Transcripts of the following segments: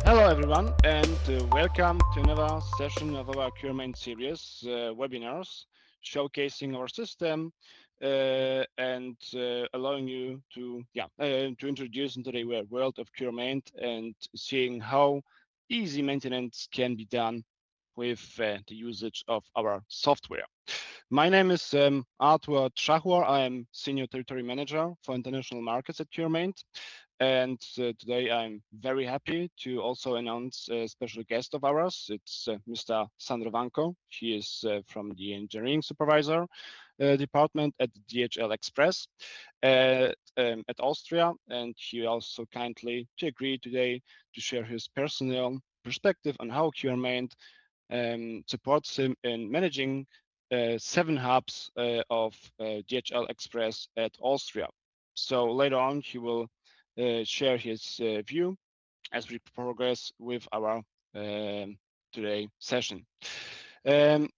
Hello everyone, and welcome to another session of our QRmaint series webinars, showcasing our system and allowing you to introduce into the world of QRmaint and seeing how easy maintenance can be done with the usage of our software. My name is Artur Trachor. I am Senior Territory Manager for International Markets at QRmaint. And today I'm very happy to also announce a special guest of ours. It's Mr. Sandro WANKO. He is from the Engineering Supervisor Department at DHL Express at Austria. And he also kindly agreed today to share his personal perspective on how QRmaint supports him in managing 7 hubs of DHL Express at Austria. So later on, he will share his view as we progress with our today session.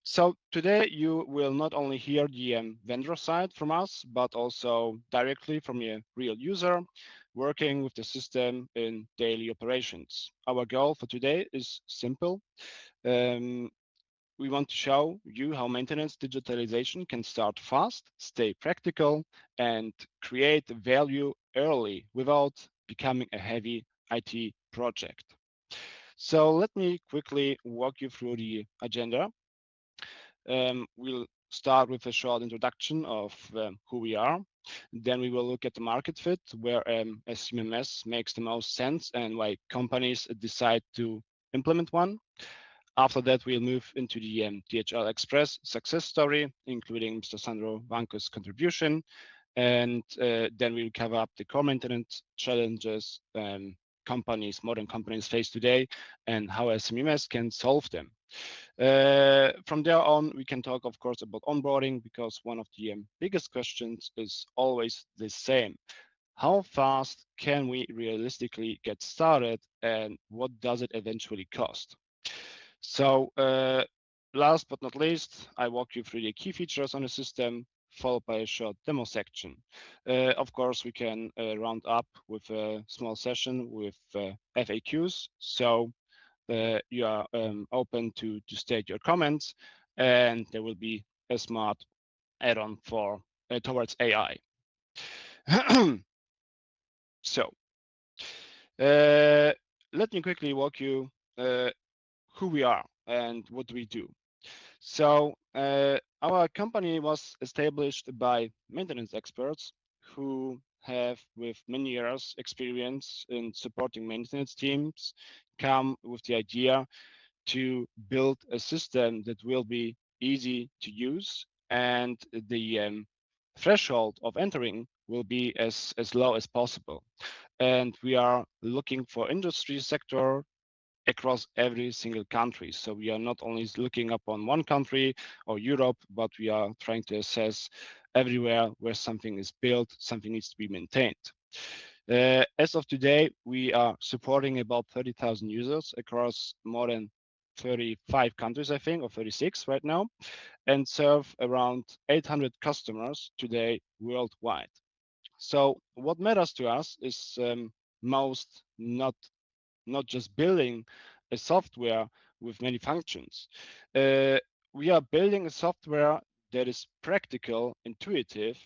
So today you will not only hear the vendor side from us, but also directly from a real user working with the system in daily operations. Our goal for today is simple. Um, we want to show you how maintenance digitalization can start fast, stay practical, and create value early without becoming a heavy IT project. So let me quickly walk you through the agenda. We'll start with a short introduction of who we are. Then we will look at the market fit, where SMMS makes the most sense and why companies decide to implement one. After that, we'll move into the DHL Express success story, including Mr. Sandro WANKO's contribution. And then we'll cover up the core maintenance challenges modern companies face today and how SMMS can solve them. From there on, we can talk, of course, about onboarding because one of the biggest questions is always the same. How fast can we realistically get started and what does it eventually cost? So last but not least, I walk you through the key features on the system, followed by a short demo section. Of course, we can round up with a small session with FAQs. So you are open to state your comments, and there will be a smart add-on for towards AI. So let me quickly walk you who we are and what we do. So our company was established by maintenance experts who have, with many years experience in supporting maintenance teams, come with the idea to build a system that will be easy to use and the threshold of entering will be as low as possible. And we are looking for industry sector across every single country. So we are not only looking upon one country or Europe, but we are trying to assess everywhere where something is built, something needs to be maintained. As of today, we are supporting about 30,000 users across more than 35 countries, I think, or 36 right now, and serve around 800 customers today worldwide. So what matters to us is most not just building a software with many functions. Uh, we are building a software that is practical, intuitive,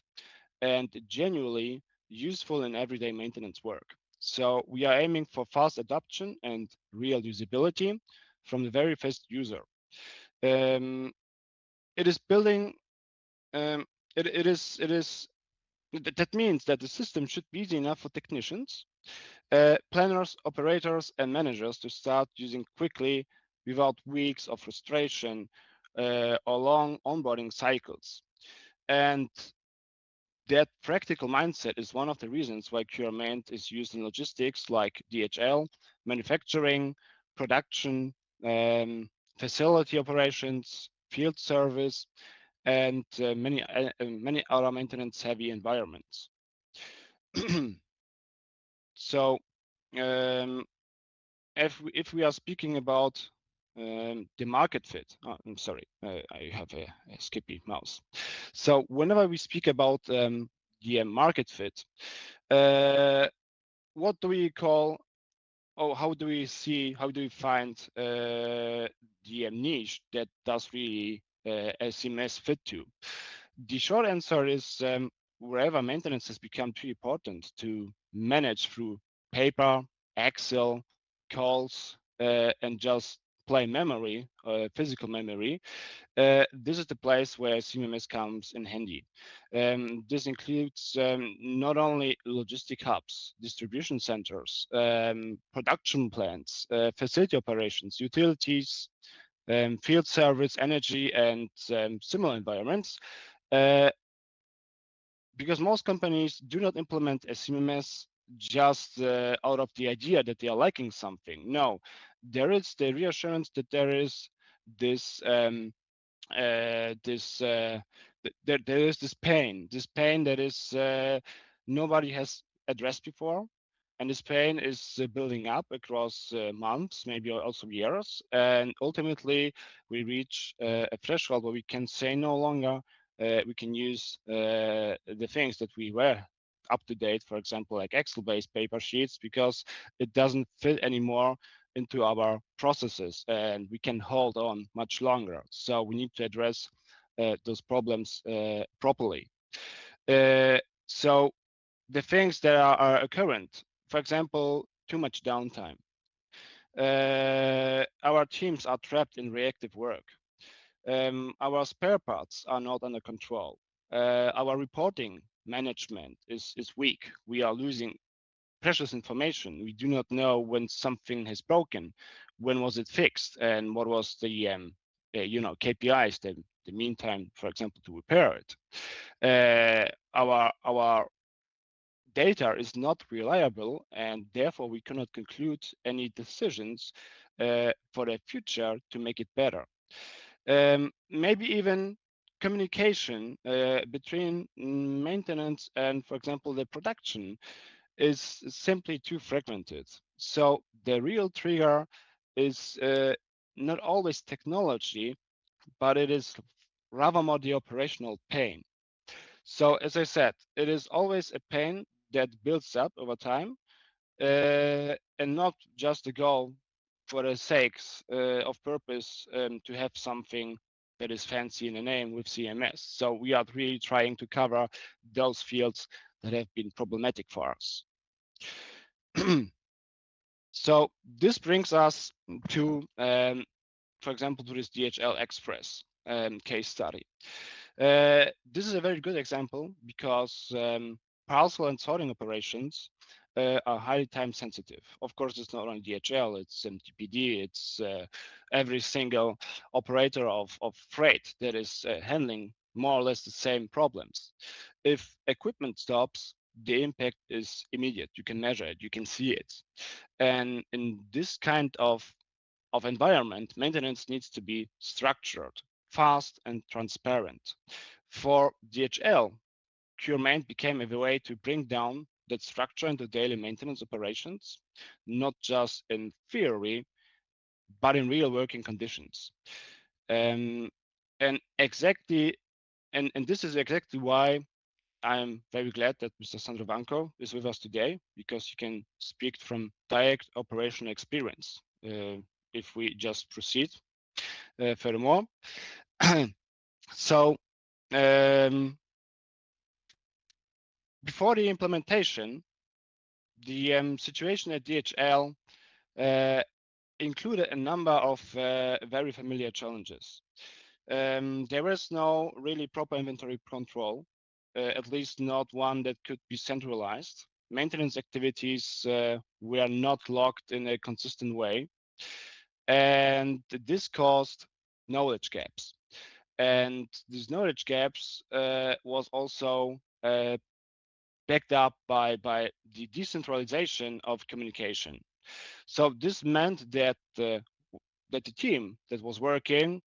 and genuinely useful in everyday maintenance work. So we are aiming for fast adoption and real usability from the very first user. Um, it is building. That means that the system should be easy enough for technicians, planners, operators, and managers to start using quickly without weeks of frustration or long onboarding cycles. And that practical mindset is one of the reasons why QRmaint is used in logistics like DHL, manufacturing, production, facility operations, field service, and many other maintenance-heavy environments. So um, if we are speaking about the market fit, I'm sorry, I have a skippy mouse. So whenever we speak about the market fit, what do we call how do we find the niche that does really SMS fit to? The short answer is wherever maintenance has become too important to manage through paper, Excel, calls, and just plain memory, physical memory, this is the place where CMMS comes in handy. This includes not only logistic hubs, distribution centers, production plants, facility operations, utilities, field service, energy, and similar environments. Uh, because most companies do not implement a CMMS just out of the idea that they are liking something. No, there is the reassurance that there is this there is this pain that is nobody has addressed before, and this pain is building up across months, maybe also years, and ultimately we reach a threshold where we can say no longer we can use the things that we were up to date, for example, like Excel-based paper sheets, because it doesn't fit anymore into our processes and we can hold on much longer. So we need to address those problems properly. So the things that are occurrent, for example, too much downtime. Our teams are trapped in reactive work. Our spare parts are not under control. Our reporting management is weak. We are losing precious information. We do not know when something has broken, when was it fixed, and what was the KPIs, the mean time, for example, to repair it. Our data is not reliable, and therefore we cannot conclude any decisions for the future to make it better. Maybe even communication between maintenance and, for example, the production is simply too fragmented. So the real trigger is not always technology, but it is rather more the operational pain. So as I said, it is always a pain that builds up over time, and not just a goal for the sakes of purpose to have something that is fancy in the name with CMS. So we are really trying to cover those fields that have been problematic for us. So this brings us to, for example, to this DHL Express case study. This is a very good example because parcel and sorting operations are highly time sensitive. Of course, it's not only DHL, it's MTPD, it's every single operator of freight that is handling more or less the same problems. If equipment stops, the impact is immediate. You can measure it, you can see it. And in this kind of environment, maintenance needs to be structured, fast, and transparent. For DHL, QRmaint became a way to bring down that structure into daily maintenance operations, not just in theory, but in real working conditions. And exactly, and this is exactly why I'm very glad that Mr. Sandro WANKO is with us today, because he can speak from direct operational experience. If we just proceed furthermore. So before the implementation, the situation at DHL included a number of very familiar challenges. There was no really proper inventory control, at least not one that could be centralized. Maintenance activities were not logged in a consistent way, and this caused knowledge gaps. And these knowledge gaps was also backed up by the decentralization of communication. So this meant that that the team that was working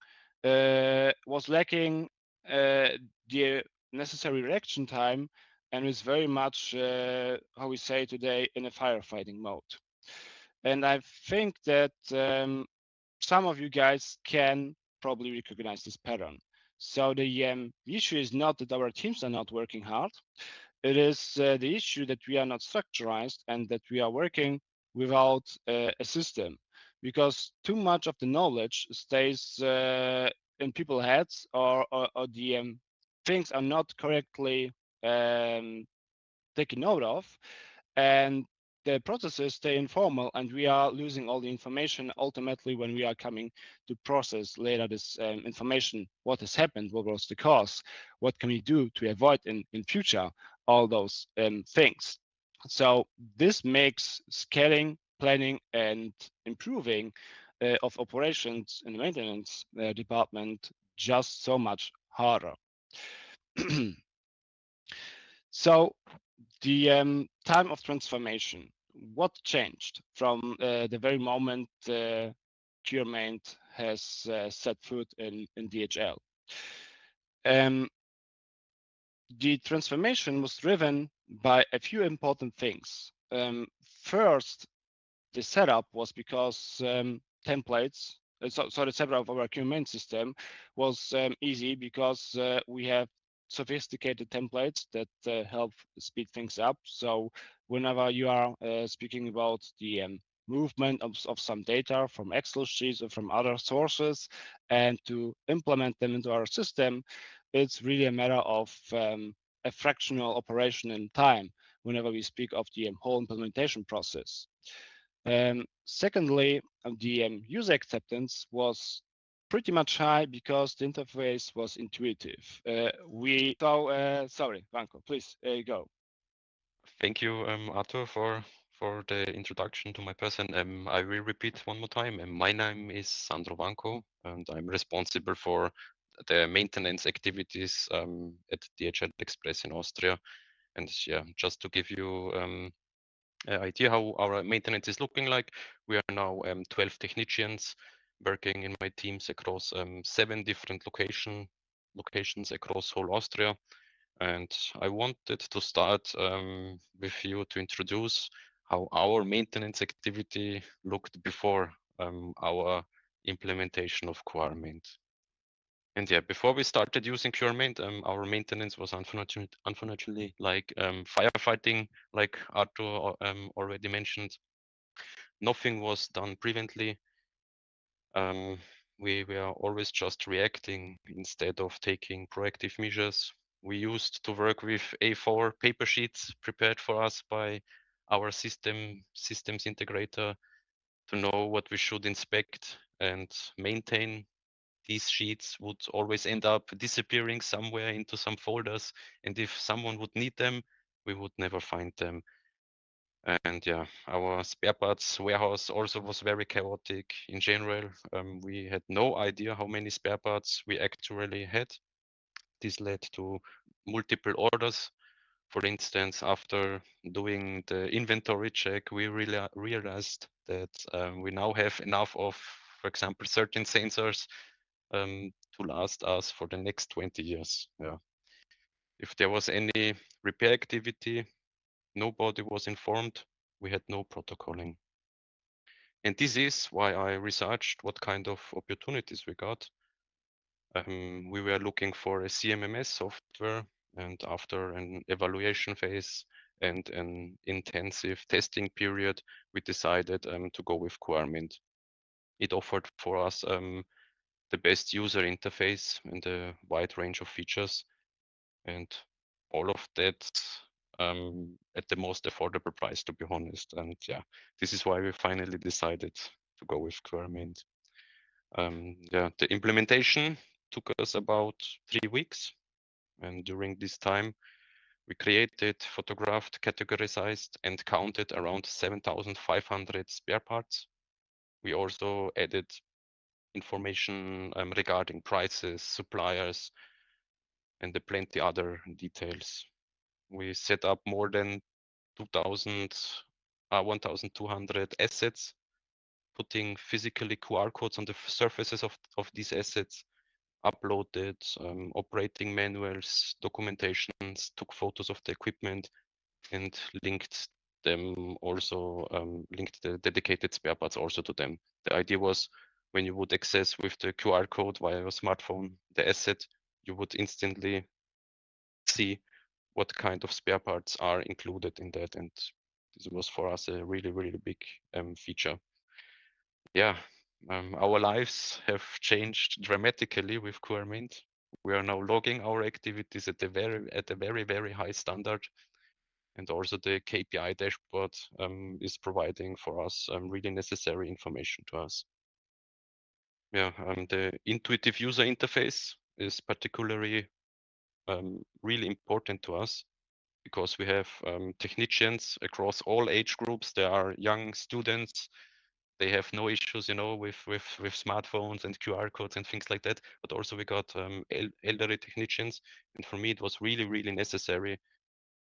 was lacking the necessary reaction time and is very much, how we say today, in a firefighting mode. And I think that some of you guys can probably recognize this pattern. So the issue is not that our teams are not working hard. It is the issue that we are not structured and that we are working without a system, because too much of the knowledge stays in people's heads, or the things are not correctly taken note of, and the processes stay informal, and we are losing all the information ultimately when we are coming to process later this information. What has happened? What was the cause? What can we do to avoid in future all those things? So this makes scaling, planning, and improving of operations in the maintenance department just so much harder. So the time of transformation, what changed from the very moment QRmaint has set foot in DHL? Um, the transformation was driven by a few important things. First, the setup was because templates, so the setup of our QMaint system was easy because we have sophisticated templates that help speed things up. So whenever you are speaking about the movement of some data from Excel sheets or from other sources, and to implement them into our system, it's really a matter of a fractional operation in time whenever we speak of the whole implementation process. Secondly, the user acceptance was pretty much high because the interface was intuitive. Sorry, Wanko, please go. Thank you, Arthur, for the introduction to my person. I will repeat one more time. My name is Sandro WANKO, and I'm responsible for the maintenance activities at DHL Express in Austria. And yeah, just to give you an idea how our maintenance is looking like, we are now 12 technicians working in my teams across 7 different locations across whole Austria. And I wanted to start with you to introduce how our maintenance activity looked before our implementation of QRmaint. And yeah, before we started using QRmaint, our maintenance was unfortunately like firefighting, like Arthur already mentioned. Nothing was done previously. We were always just reacting instead of taking proactive measures. We used to work with A4 paper sheets prepared for us by our systems integrator to know what we should inspect and maintain. These sheets would always end up disappearing somewhere into some folders, and if someone would need them, we would never find them. And yeah, our spare parts warehouse also was very chaotic in general. We had no idea how many spare parts we actually had. This led to multiple orders. For instance, after doing the inventory check, we really realized that we now have enough of, for example, certain sensors to last us for the next 20 years. Yeah. If there was any repair activity, nobody was informed. We had no protocoling. And this is why I researched what kind of opportunities we got. We were looking for a CMMS software, and after an evaluation phase and an intensive testing period, we decided to go with QRmaint. It offered for us the best user interface and a wide range of features, and all of that at the most affordable price, to be honest. And yeah, this is why we finally decided to go with QRmaint. Yeah, the implementation took us about 3 weeks, and during this time, we created, photographed, categorized, and counted around 7,500 spare parts. We also added information regarding prices, suppliers, and the plenty other details. We set up more than 1,200 assets, putting physically QR codes on the surfaces of these assets, uploaded operating manuals, documentations, took photos of the equipment, and linked them also, linked the dedicated spare parts also to them. The idea was when you would access with the QR code via your smartphone the asset, you would instantly see what kind of spare parts are included in that, and This was for us a really, really big feature. Yeah, our lives have changed dramatically with QRmaint. We are now logging our activities at a very, very high standard. And also the KPI dashboard is providing for us really necessary information to us. Yeah, the intuitive user interface is particularly really important to us because we have technicians across all age groups. There are young students. They have no issues, with smartphones and QR codes and things like that. But also we got elderly technicians, and for me it was really, really necessary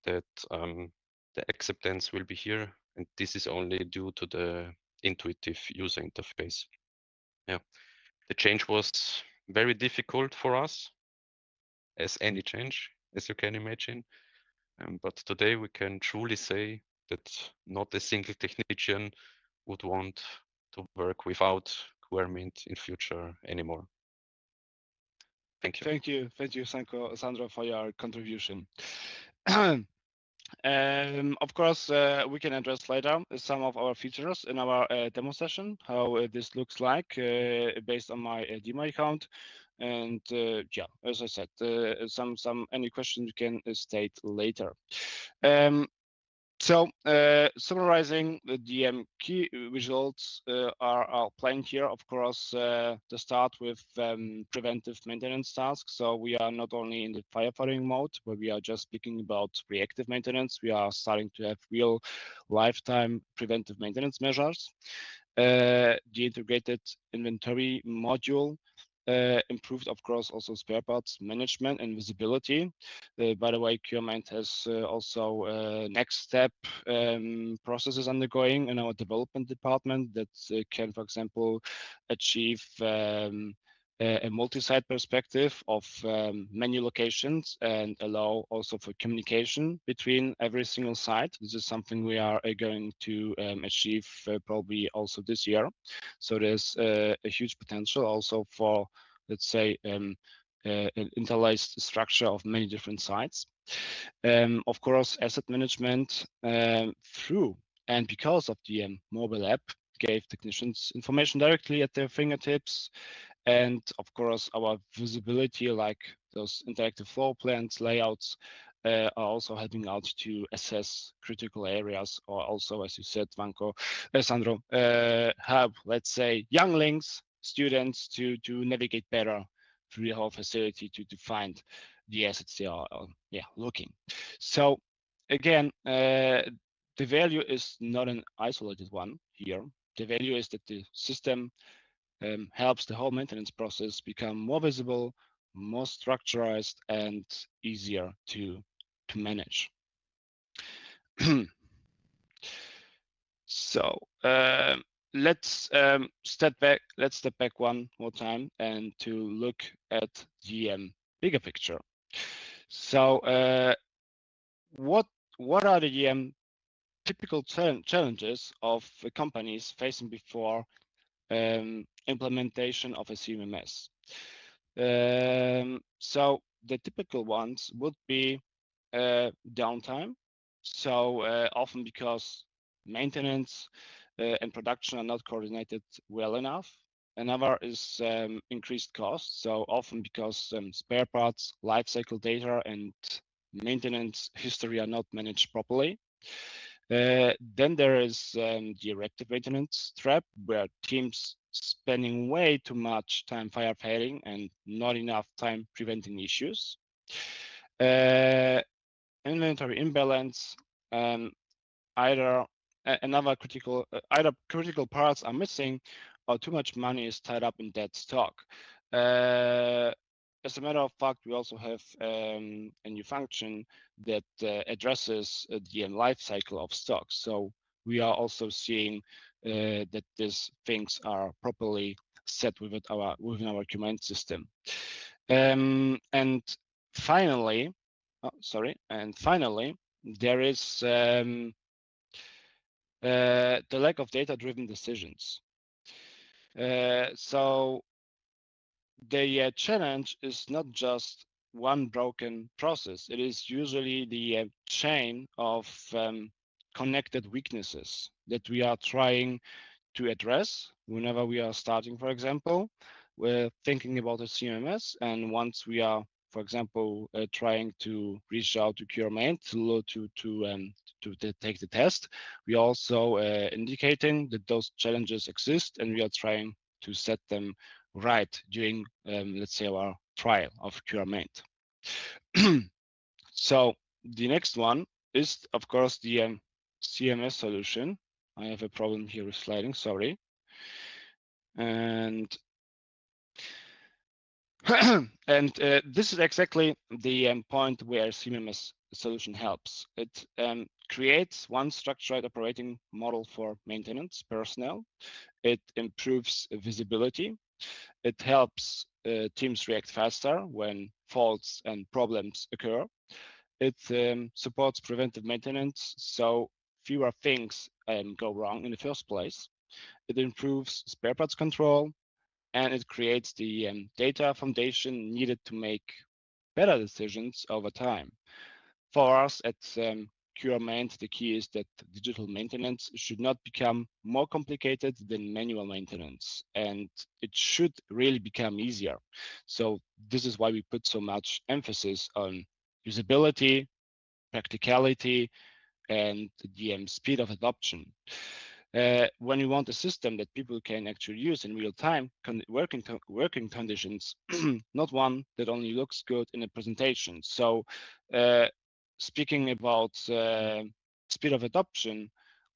that the acceptance will be here, and this is only due to the intuitive user interface. Yeah, the change was very difficult for us, as any change, as you can imagine. But today we can truly say that not a single technician would want to work without QRmaint in future anymore. Thank you. Thank you, Sandro, for your contribution. Of course, we can address later some of our features in our demo session, how this looks like based on my demo account. And yeah, as I said, any questions you can state later. So summarizing the key results are outlined here. Of course, to start with preventive maintenance tasks. So we are not only in the firefighting mode, where we are just speaking about reactive maintenance. We are starting to have real lifetime preventive maintenance measures. The integrated inventory module improved, of course, also spare parts management and visibility. By the way, QRmaint has also next step processes undergoing in our development department that can, for example, achieve a multi-site perspective of menu locations and allow also for communication between every single site. This is something we are going to achieve probably also this year. So there's a huge potential also for, let's say, an interlaced structure of many different sites. Of course, asset management through and because of the mobile app gave technicians information directly at their fingertips. And of course, our visibility, like those interactive floor plans, layouts, are also helping out to assess critical areas, or also, as you said, Wanko, Sandro, help, let's say, younglings, students to navigate better through the whole facility to find the assets they are looking. So again, the value is not an isolated one here. The value is that the system helps the whole maintenance process become more visible, more structured, and easier to manage. So let's step back. Let's step back one more time and to look at the bigger picture. So what are the typical challenges of companies facing before implementation of a CMMS? So the typical ones would be downtime. So often because maintenance and production are not coordinated well enough. Another is increased cost. So often because spare parts, life cycle data, and maintenance history are not managed properly. Then there is the reactive maintenance trap, where teams spending way too much time firefighting and not enough time preventing issues. Inventory imbalance, either critical parts are missing, or too much money is tied up in dead stock. As a matter of fact, we also have a new function that addresses the life cycle of stock. So we are also seeing that these things are properly set within our QRmaint system. And finally, there is the lack of data-driven decisions. So the challenge is not just one broken process. It is usually the chain of connected weaknesses that we are trying to address whenever we are starting. For example, we're thinking about a CMMS, and once we are, for example, trying to reach out to QRmaint to take the test, we also indicating that those challenges exist, and we are trying to set them right during, let's say, our trial of QRmaint. So the next one is, of course, the CMS solution. I have a problem here with sliding, sorry. And and this is exactly the point where CMMS solution helps. It creates one structured operating model for maintenance personnel. It improves visibility. It helps teams react faster when faults and problems occur. It supports preventive maintenance, so fewer things go wrong in the first place. It improves spare parts control, and it creates the data foundation needed to make better decisions over time. For us at QRmaint, the key is that digital maintenance should not become more complicated than manual maintenance, and it should really become easier. So this is why we put so much emphasis on usability, practicality, and the speed of adoption. When you want a system that people can actually use in real time, working conditions, not one that only looks good in a presentation. So, speaking about speed of adoption,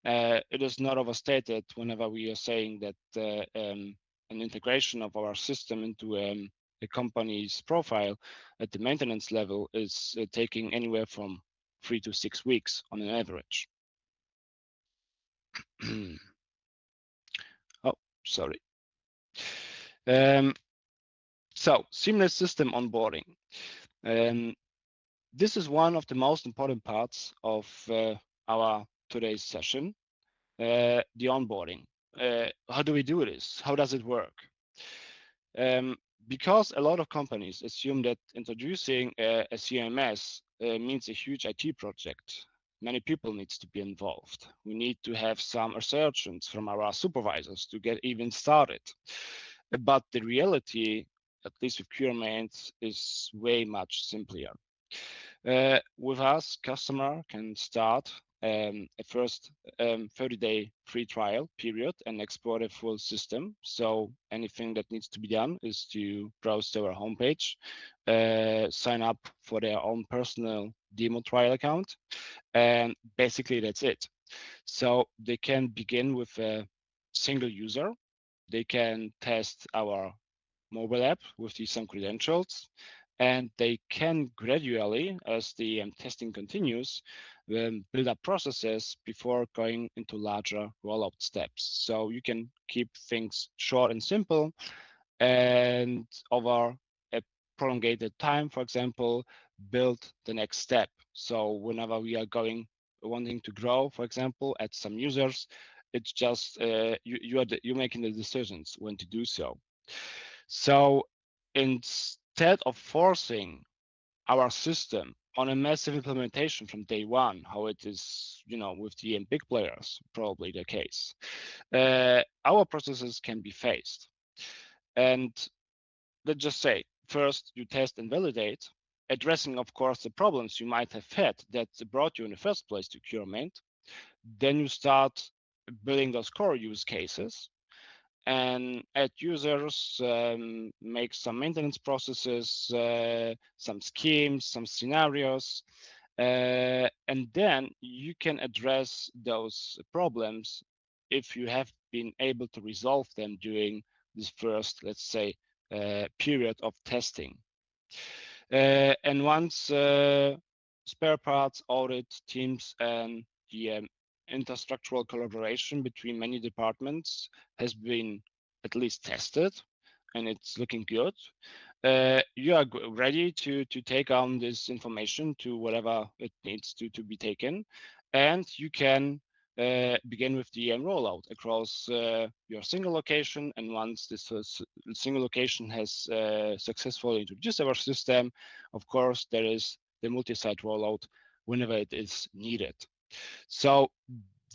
it is not overstated whenever we are saying that an integration of our system into a company's profile at the maintenance level is taking anywhere from 3 to 6 weeks on an average. Oh, sorry. So seamless system onboarding. This is one of the most important parts of our today's session, the onboarding. How do we do this? How does it work? Because a lot of companies assume that introducing a CMS means a huge IT project. Many people needs to be involved. We need to have some assertions from our supervisors to get even started. But the reality, at least with QRmaint, is way much simpler. With us, customer can start a first 30-day free trial period and explore a full system. So anything that needs to be done is to browse to our homepage, sign up for their own personal demo trial account, and basically that's it. So they can begin with a single user. They can test our mobile app with some credentials, and they can gradually, as the testing continues, build up processes before going into larger rollout steps. So you can keep things short and simple, and over a prolonged time, for example, build the next step. So whenever we are wanting to grow, for example, add some users, it's just you're making the decisions when to do so. So instead of forcing our system on a massive implementation from day one, how it is, with the big players, probably the case, our processes can be phased. And let's just say, first you test and validate, addressing, of course, the problems you might have had that brought you in the first place to QRmaint. Then you start building those core use cases and add users, make some maintenance processes, some schemes, some scenarios, and then you can address those problems if you have been able to resolve them during this first, let's say, period of testing. And once spare parts, audit, teams, and the interstructural collaboration between many departments has been at least tested, and it's looking good, you are ready to take on this information to whatever it needs to be taken, and you can begin with the rollout across your single location. And once this single location has successfully introduced our system, of course, there is the multi-site rollout whenever it is needed. So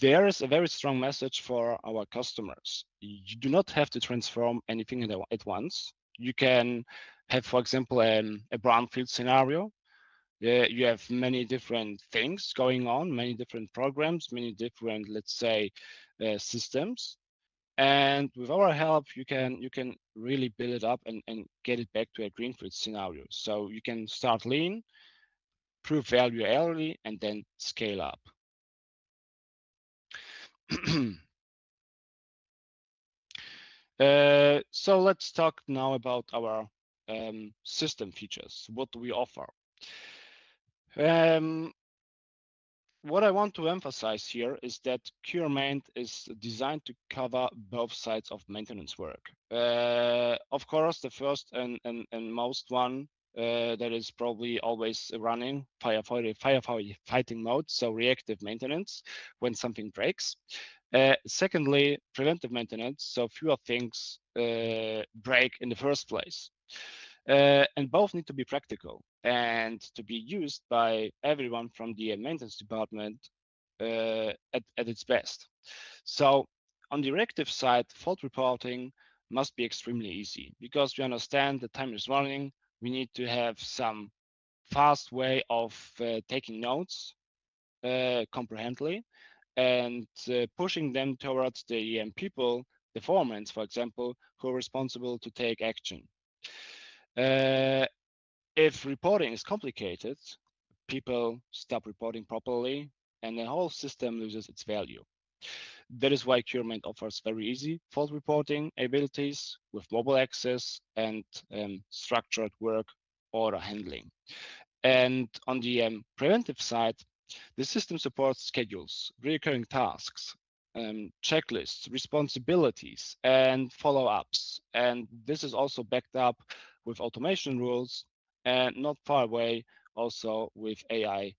there is a very strong message for our customers. You do not have to transform anything at once. You can have, for example, a brownfield scenario. You have many different things going on, many different programs, many different, let's say, systems. And with our help, you can really build it up and get it back to a greenfield scenario. So you can start lean, prove value early, and then scale up. So let's talk now about our system features. What do we offer? Um, what I want to emphasize here is that QRmaint is designed to cover both sides of maintenance work. Of course, the first and most one that is probably always running firefighting mode, so reactive maintenance when something breaks. Secondly, preventive maintenance, so fewer things break in the first place. And both need to be practical and to be used by everyone from the maintenance department at its best. So on the reactive side, fault reporting must be extremely easy because we understand the time is running. We need to have some fast way of taking notes comprehensively and pushing them towards the people, the foremen, for example, who are responsible to take action. Uh, if reporting is complicated, people stop reporting properly and the whole system loses its value. That is why QRmaint offers very easy fault reporting abilities with mobile access and structured work order handling. And on the preventive side, the system supports schedules, recurring tasks, checklists, responsibilities, and follow-ups. And this is also backed up with automation rules and not far away also with AI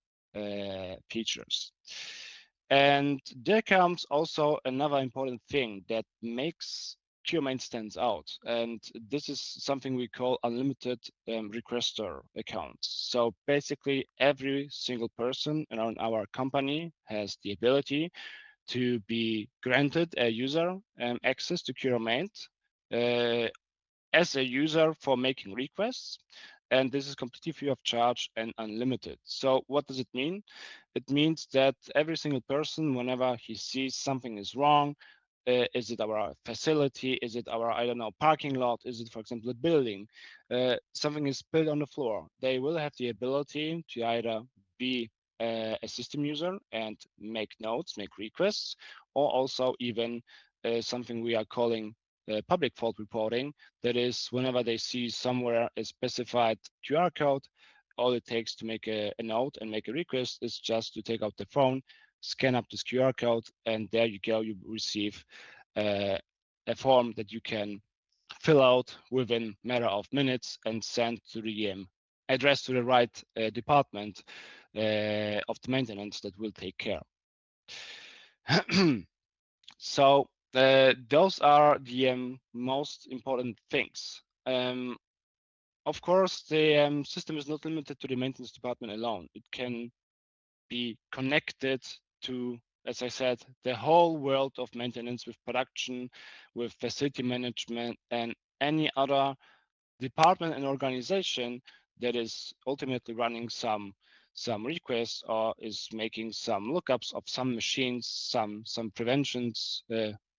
features. And there comes also another important thing that makes QMain stands out. And this is something we call unlimited requester accounts. So basically every single person in our company has the ability to be granted a user access to QRmaint as a user for making requests. And this is completely free of charge and unlimited. So what does it mean? It means that every single person, whenever he sees something is wrong, is it our facility? Is it our, I don't know, parking lot? Is it, for example, a building? Something is built on the floor. They will have the ability to either be a system user and make notes, make requests, or also even something we are calling public fault reporting. That is, whenever they see somewhere a specified QR code, all it takes to make a note and make a request is just to take out the phone, scan up this QR code, and there you go. You receive a form that you can fill out within a matter of minutes and send to the address to the right department of the maintenance that will take care. So those are the most important things. Of course, the system is not limited to the maintenance department alone. It can be connected to, as I said, the whole world of maintenance with production, with facility management, and any other department and organization that is ultimately running some requests or is making some lookups of some machines, some preventions,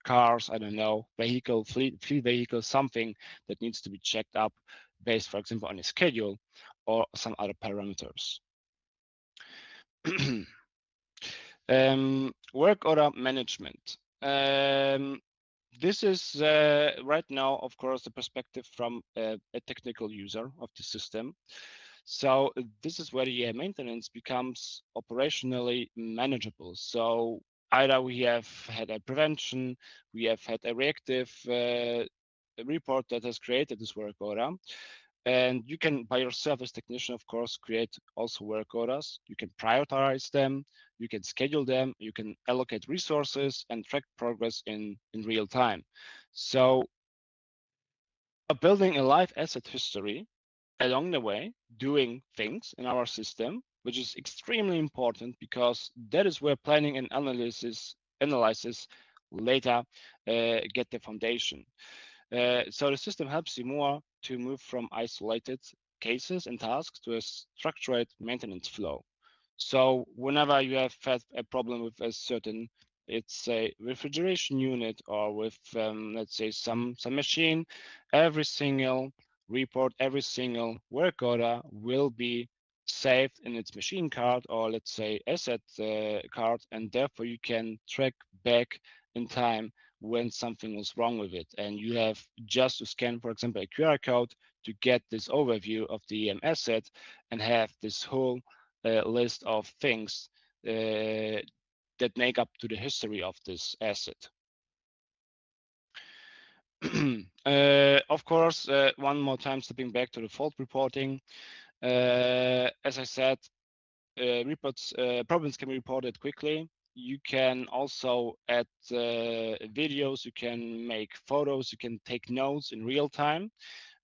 cars, I don't know, vehicle, fleet vehicle, something that needs to be checked up based, for example, on a schedule or some other parameters. Work order management. This is right now, of course, the perspective from a technical user of the system. So this is where the maintenance becomes operationally manageable. So either we have had a prevention, we have had a reactive report that has created this work order. And you can, by yourself as technician, of course, create also work orders. You can prioritize them, you can schedule them, you can allocate resources and track progress in real time. So building a live asset history along the way, doing things in our system which is extremely important because that is where planning and analysis later get the foundation. So the system helps you more to move from isolated cases and tasks to a structured maintenance flow. So whenever you have had a problem with a certain, it's a refrigeration unit or with, let's say, some machine, every single report, every single work order will be saved in its machine card or let's say asset card, and therefore you can track back in time when something was wrong with it. And you have just to scan, for example, a QR code to get this overview of the asset and have this whole list of things that make up to the history of this asset. Of course, one more time, stepping back to the fault reporting. As I said, problems can be reported quickly. You can also add videos, you can make photos, you can take notes in real time,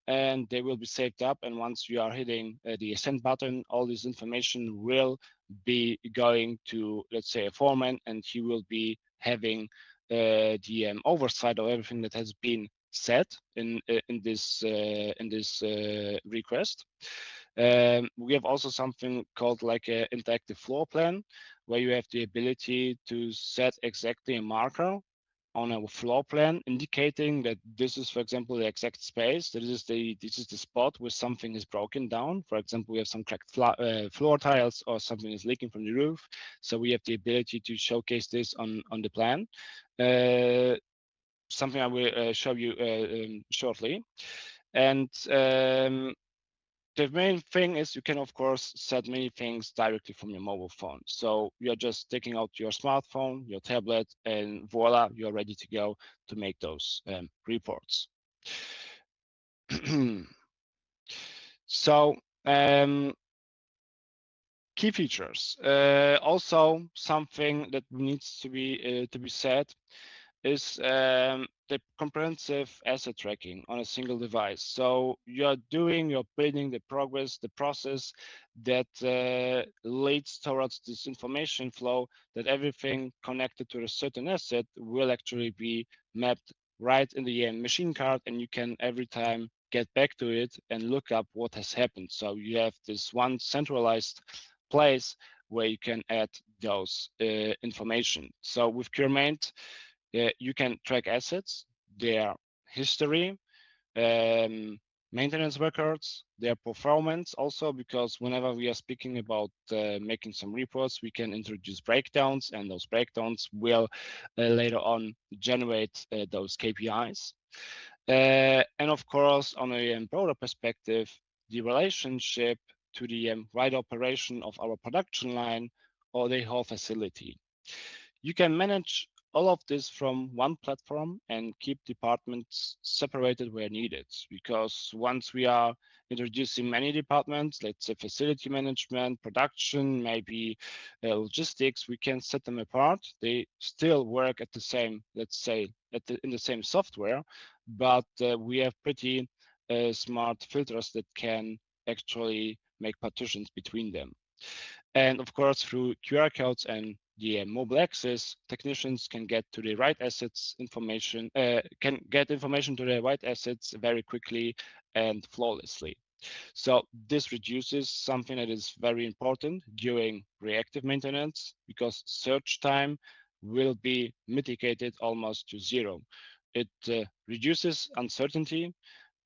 and they will be saved up. And once you are hitting the send button, all this information will be going to, let's say, a foreman, and he will be having the oversight of everything that has been said in this request. We have also something called like an interactive floor plan, where you have the ability to set exactly a marker on a floor plan, indicating that this is, for example, the exact space. This is the spot where something is broken down. For example, we have some cracked floor tiles or something is leaking from the roof. So we have the ability to showcase this on the plan. Something I will show you shortly. And the main thing is you can, of course, set many things directly from your mobile phone. So you're just taking out your smartphone, your tablet, and voila, you're ready to go to make those reports. So key features. Also, something that needs to be said is the comprehensive asset tracking on a single device. So you're building the progress, the process that leads towards this information flow, that everything connected to a certain asset will actually be mapped right in the machine card, and you can every time get back to it and look up what has happened. So you have this one centralized place where you can add those information. So with QRmaint, you can track assets, their history, maintenance records, their performance also, because whenever we are speaking about making some reports, we can introduce breakdowns, and those breakdowns will later on generate those KPIs. And of course, on a broader perspective, the relationship to the right operation of our production line or the whole facility. You can manage all of this from one platform and keep departments separated where needed. Because once we are introducing many departments, let's say facility management, production, maybe logistics, we can set them apart. They still work at the same, let's say, in the same software, but we have pretty smart filters that can actually make partitions between them. And of course, through QR codes and the mobile access, technicians can get to the right assets information, can get information to the right assets very quickly and flawlessly. So this reduces something that is very important during reactive maintenance, because search time will be mitigated almost to zero. It reduces uncertainty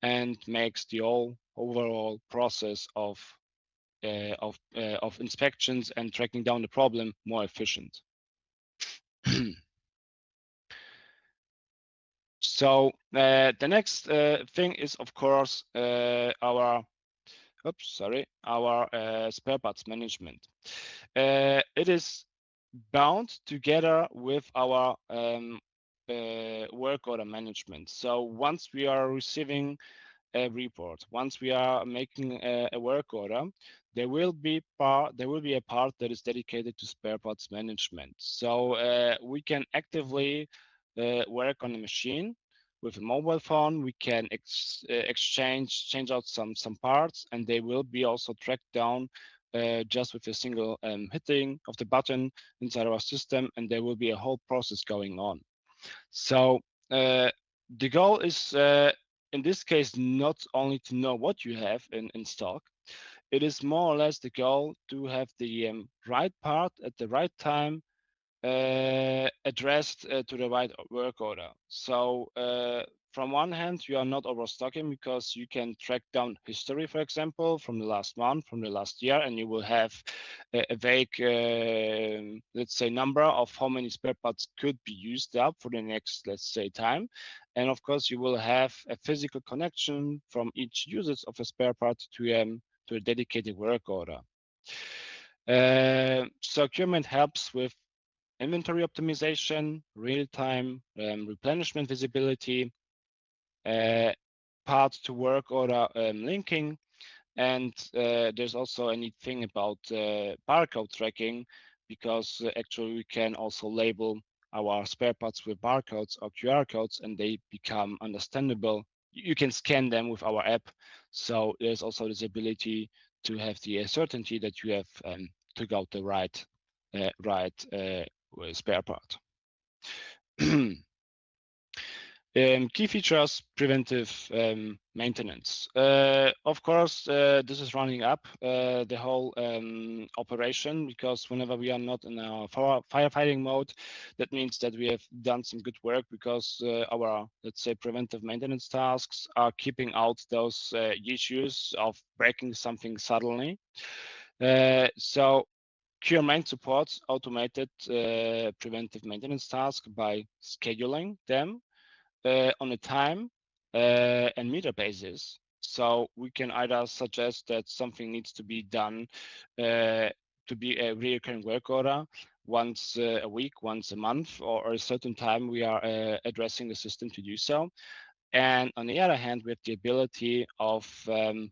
and makes the overall process of inspections and tracking down the problem more efficient. So the next thing is, of course, our spare parts management. It is bound together with our work order management. So once we are receiving a report, once we are making a work order, there will be a part that is dedicated to spare parts management. So we can actively work on a machine with a mobile phone. We can change out some parts, and they will be also tracked down just with a single hitting of the button inside our system, and there will be a whole process going on. So the goal is, in this case, not only to know what you have in stock. It is more or less the goal to have the right part at the right time, addressed to the right work order. So from one hand, you are not overstocking because you can track down history, for example, from the last month, from the last year, and you will have a vague, let's say, number of how many spare parts could be used up for the next, let's say, time. And of course, you will have a physical connection from each usage of a spare part to a dedicated work order. So QRmaint helps with inventory optimization, real-time replenishment visibility, part to work order linking, and there's also a neat thing about barcode tracking, because actually we can also label our spare parts with barcodes or QR codes, and they become understandable. You can scan them with our app, so there's also this ability to have the certainty that you have took out the right spare part. Key features, preventive maintenance. Of course, this is running up the whole operation, because whenever we are not in our firefighting mode, that means that we have done some good work, because our, let's say, preventive maintenance tasks are keeping out those issues of breaking something suddenly. So QRmaint supports automated preventive maintenance tasks by scheduling them on a time and meter basis. So we can either suggest that something needs to be done to be a recurring work order once a week, once a month, or a certain time we are addressing the system to do so. And on the other hand, we have the ability of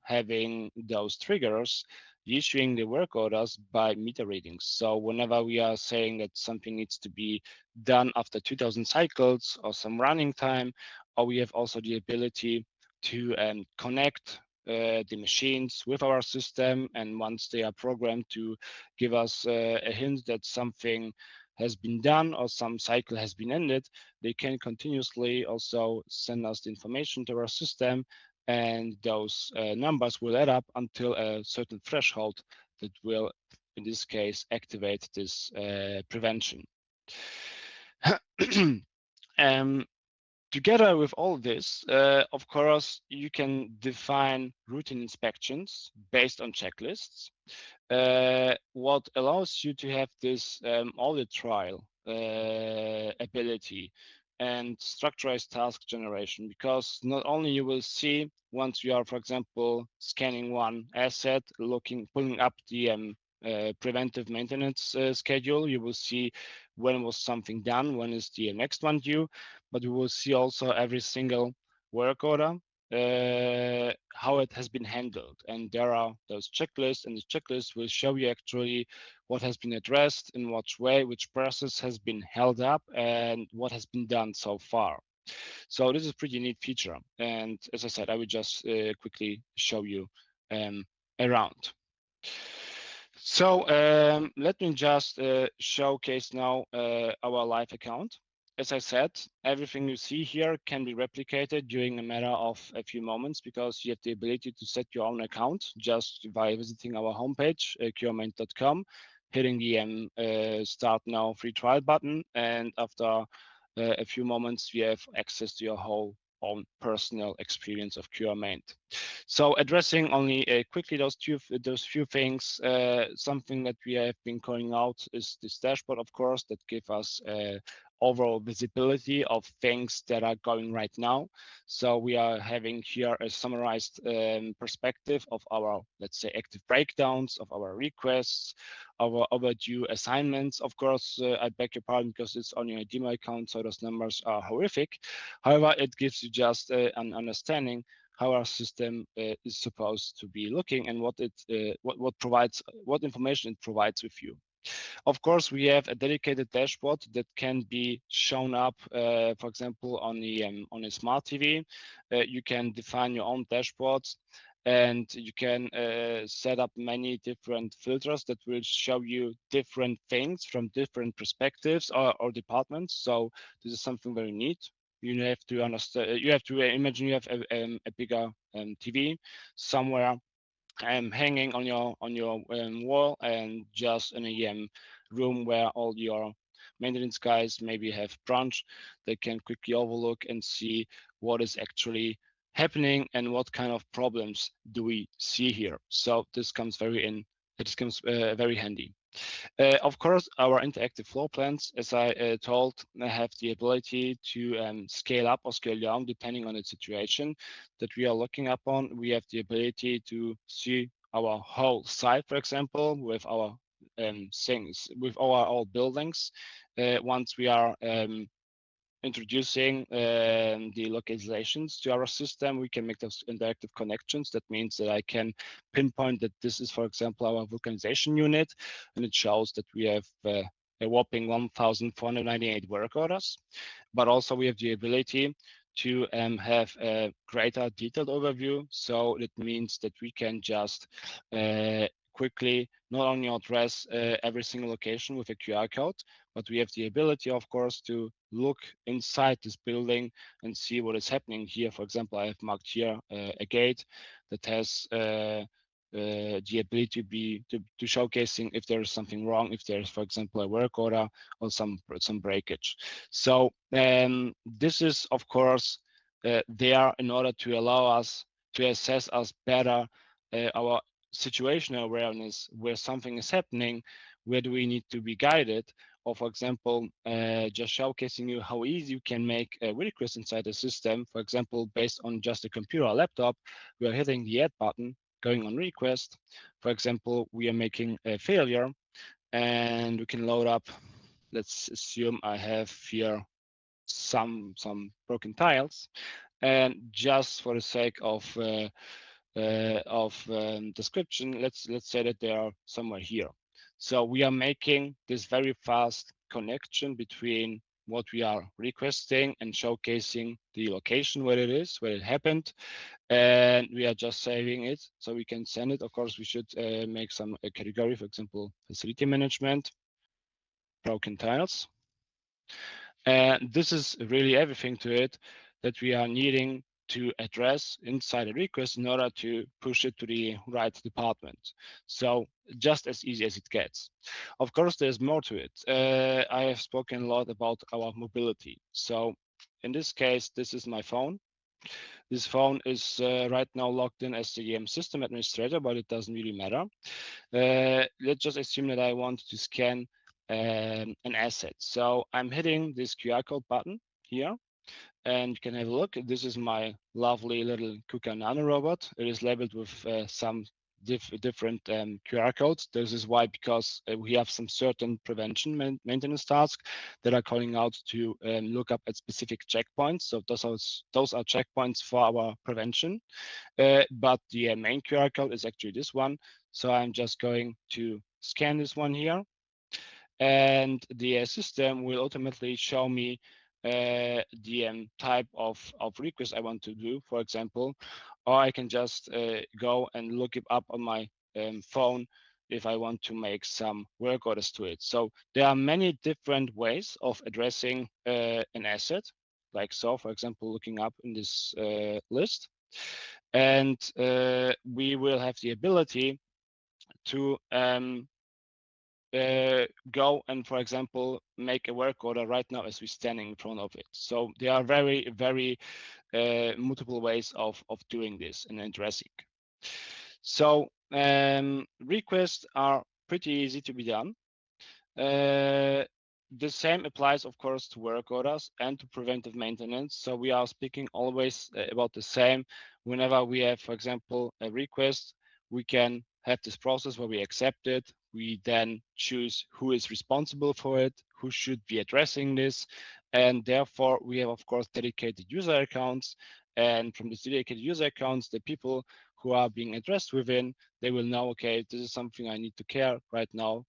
having those triggers issuing the work orders by meter readings. So whenever we are saying that something needs to be done after 2000 cycles or some running time, or we have also the ability to connect the machines with our system, and once they are programmed to give us a hint that something has been done or some cycle has been ended, they can continuously also send us the information to our system, and those numbers will add up until a certain threshold that will, in this case, activate this prevention. Together with all this, of course, you can define routine inspections based on checklists, what allows you to have this audit trial ability and structurized task generation, because not only you will see once you are, for example, scanning one asset, pulling up the preventive maintenance schedule, you will see when was something done, when is the next one due, but we will see also every single work order, how it has been handled. And there are those checklists, and the checklist will show you actually what has been addressed, in which way, which process has been held up, and what has been done so far. So this is a pretty neat feature. And as I said, I will just quickly show you around. So let me just showcase now our live account. As I said, everything you see here can be replicated during a matter of a few moments, because you have the ability to set your own account just by visiting our homepage, QRmaint.com, hitting the Start Now free trial button, and after a few moments, you have access to your whole own personal experience of QRmaint. So addressing only quickly those few things, something that we have been calling out is this dashboard, of course, that give us overall visibility of things that are going right now. So we are having here a summarized perspective of our, let's say, active breakdowns, of our requests, our overdue assignments. Of course, I beg your pardon because it's on your demo account, so those numbers are horrific. However, it gives you just an understanding how our system is supposed to be looking, and what information it provides with you. Of course, we have a dedicated dashboard that can be shown up, for example, on a smart TV. You can define your own dashboards, and you can set up many different filters that will show you different things from different perspectives or departments. So this is something very neat. You have to understand. You have to imagine you have a bigger TV somewhere hanging on your wall, and just in a room where all your maintenance guys maybe have brunch. They can quickly overlook and see what is actually happening and what kind of problems do we see here. So this comes very handy. Of course, our interactive floor plans, as I told, have the ability to scale up or scale down depending on the situation that we are looking upon. We have the ability to see our whole site, for example, with our things, with our buildings. Once we are introducing the localizations to our system, we can make those interactive connections. That means that I can pinpoint that this is, for example, our vulcanization unit, and it shows that we have a whopping 1,498 work orders. But also we have the ability to have a greater detailed overview. So it means that we can just quickly not only address every single location with a QR code, but we have the ability, of course, to look inside this building and see what is happening here. For example, I have marked here a gate that has the ability to showcasing if there is something wrong, if there is, for example, a work order or some breakage. So this is, of course, there in order to allow us to assess us better our situational awareness, where something is happening, where do we need to be guided, or for example, just showcasing you how easy you can make a request inside the system. For example, based on just a computer or laptop, we are hitting the add button, going on request. For example, we are making a failure, and we can load up. Let's assume I have here some broken tiles, and just for the sake of description, let's say that they are somewhere here. So we are making this very fast connection between what we are requesting and showcasing the location where it is, where it happened, and we are just saving it so we can send it. Of course, we should make some category, for example, facility management, broken tiles. And this is really everything to it that we are needing to address inside a request in order to push it to the right department. So just as easy as it gets. Of course, there's more to it. I have spoken a lot about our mobility. So in this case, this is my phone. This phone is right now logged in as the system administrator, but it doesn't really matter. Let's just assume that I want to scan an asset. So I'm hitting this QR code button here, and you can have a look. This is my lovely little KUKA Nano robot. It is labeled with some different QR codes. This is why, because we have some certain prevention maintenance tasks that are calling out to look up at specific checkpoints. So those are checkpoints for our prevention. But the main QR code is actually this one. So I'm just going to scan this one here, and the system will automatically show me the type of request I want to do, for example, or I can just go and look it up on my phone if I want to make some work orders to it. So there are many different ways of addressing an asset, like so, for example, looking up in this list. And we will have the ability to go and, for example, make a work order right now as we're standing in front of it. So there are very multiple ways of doing this and addressing. So requests are pretty easy to be done. The same applies, of course, to work orders and to preventive maintenance. So we are speaking always about the same. Whenever we have, for example, a request, we can have this process where we accept it. We then choose who is responsible for it, who should be addressing this. And therefore, we have, of course, dedicated user accounts. And from these dedicated user accounts, the people who are being addressed within, they will know, okay, this is something I need to care right now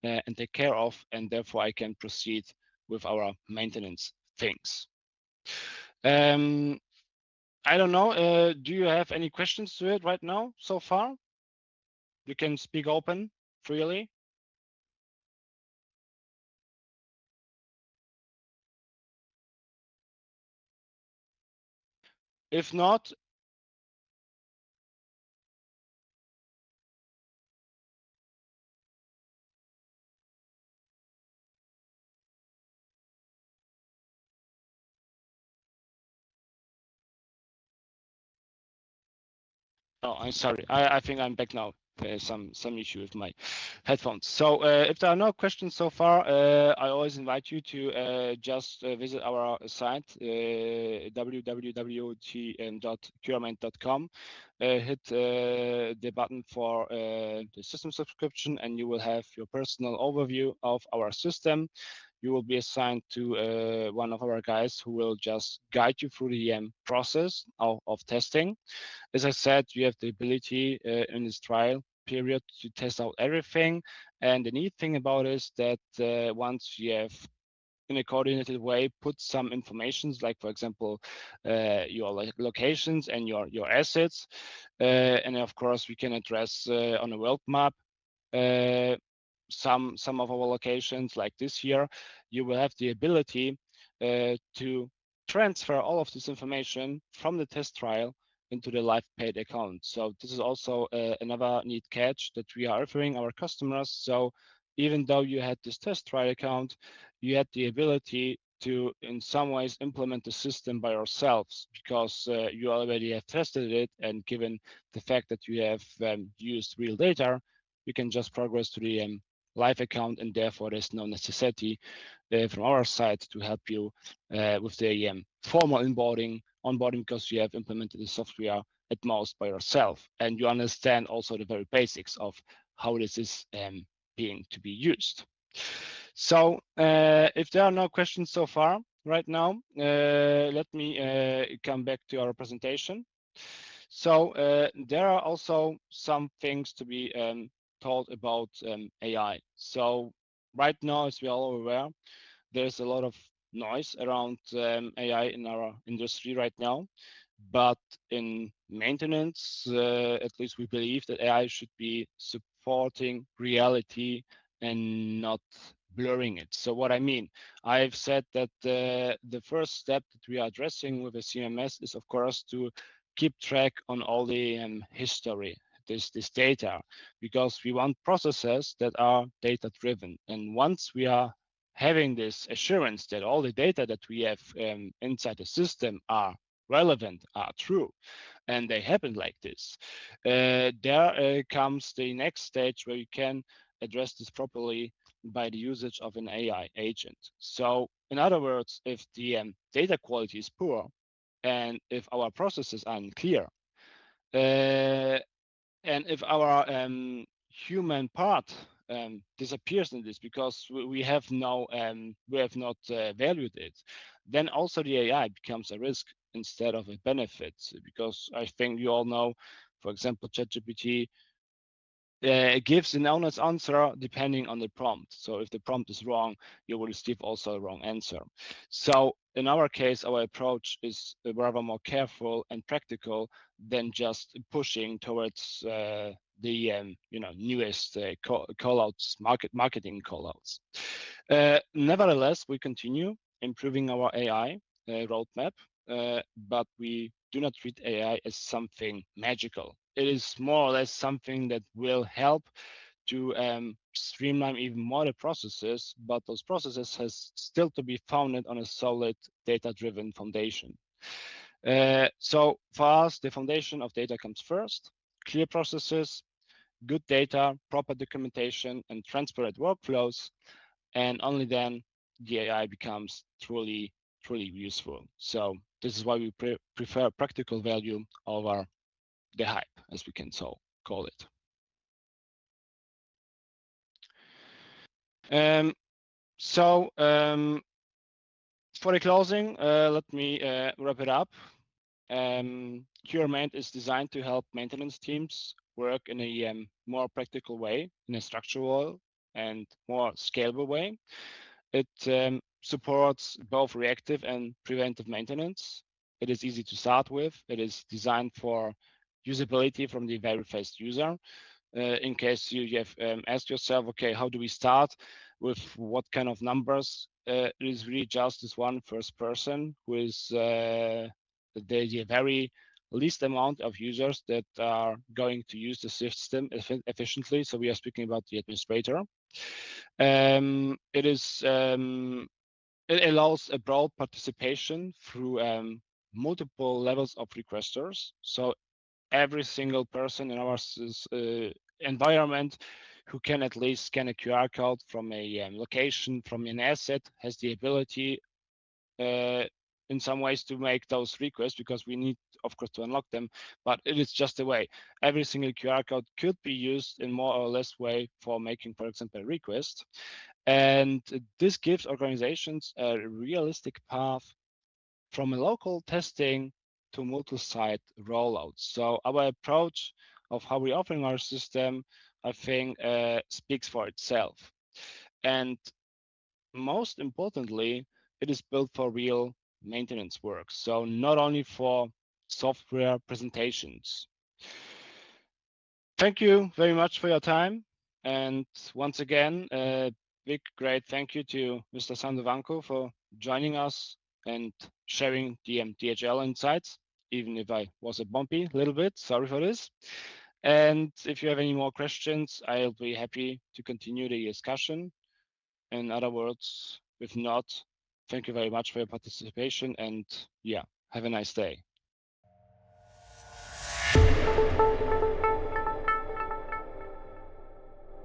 and take care of, and therefore I can proceed with our maintenance things. I don't know. Do you have any questions to it right now so far? You can speak open freely. If not, oh, I'm sorry. I think I'm back now. There's some issue with my headphones. So if there are no questions so far, I always invite you to just visit our site, www.qrmaint.com. Hit the button for the system subscription, and you will have your personal overview of our system. You will be assigned to one of our guys who will just guide you through the process of testing. As I said, you have the ability in this trial period to test out everything. And the neat thing about it is that once you have in a coordinated way put some informations, like for example your locations and your assets, and of course we can address on a world map some of our locations. Like this year, you will have the ability to transfer all of this information from the test trial into the live paid account. So this is also another neat catch that we are offering our customers. So even though you had this test trial account, you had the ability to in some ways implement the system by yourselves, because you already have tested it, and given the fact that you have used real data, you can just progress to the live account, and therefore there's no necessity from our side to help you with the formal onboarding, because you have implemented the software at most by yourself, and you understand also the very basics of how this is being to be used. So if there are no questions so far right now, let me come back to our presentation. So there are also some things to be told about AI. So right now, as we are all aware, there's a lot of noise around AI in our industry right now. But in maintenance, at least we believe that AI should be supporting reality and not blurring it. So what I mean, I've said that the first step that we are addressing with a CMMS is, of course, to keep track on all the history, this data, because we want processes that are data driven. And once we are having this assurance that all the data that we have inside the system are relevant, are true, and they happen like this, there comes the next stage where you can address this properly by the usage of an AI agent. So in other words, if the data quality is poor and if our processes are unclear, uh, and if our human part disappears in this because we have not valued it, then also the AI becomes a risk instead of a benefit. Because I think you all know, for example, ChatGPT gives an honest answer depending on the prompt. So if the prompt is wrong, you will receive also a wrong answer. So in our case, our approach is rather more careful and practical than just pushing towards the newest callouts, marketing callouts. Nevertheless, we continue improving our AI roadmap, but we do not treat AI as something magical. It is more or less something that will help to streamline even more the processes, but those processes has still to be founded on a solid data-driven foundation. So for us, the foundation of data comes first: clear processes, good data, proper documentation, and transparent workflows, and only then the AI becomes truly useful. So this is why we prefer practical value over the hype, as we can so call it. So for the closing, let me wrap it up. QRmaint is designed to help maintenance teams work in a more practical way, in a structural and more scalable way. It supports both reactive and preventive maintenance. It is easy to start with. It is designed for usability from the very first user. In case you have asked yourself, okay, how do we start with what kind of numbers? It is really just this one first person who is the very least amount of users that are going to use the system efficiently. So we are speaking about the administrator. It allows a broad participation through multiple levels of requesters. So every single person in our environment who can at least scan a QR code from a location, from an asset, has the ability in some ways to make those requests, because we need, of course, to unlock them, but it is just a way. Every single QR code could be used in more or less way for making, for example, a request. And this gives organizations a realistic path from a local testing to multi-site rollouts. So our approach of how we're offering our system, I think, speaks for itself. And most importantly, it is built for real maintenance work. So not only for software presentations. Thank you very much for your time. And once again, a big, great thank you to Mr. Sandro WANKO for joining us and sharing the DHL insights, even if I was a bumpy little bit. Sorry for this. And if you have any more questions, I'll be happy to continue the discussion. In other words, if not, thank you very much for your participation, and yeah, have a nice day.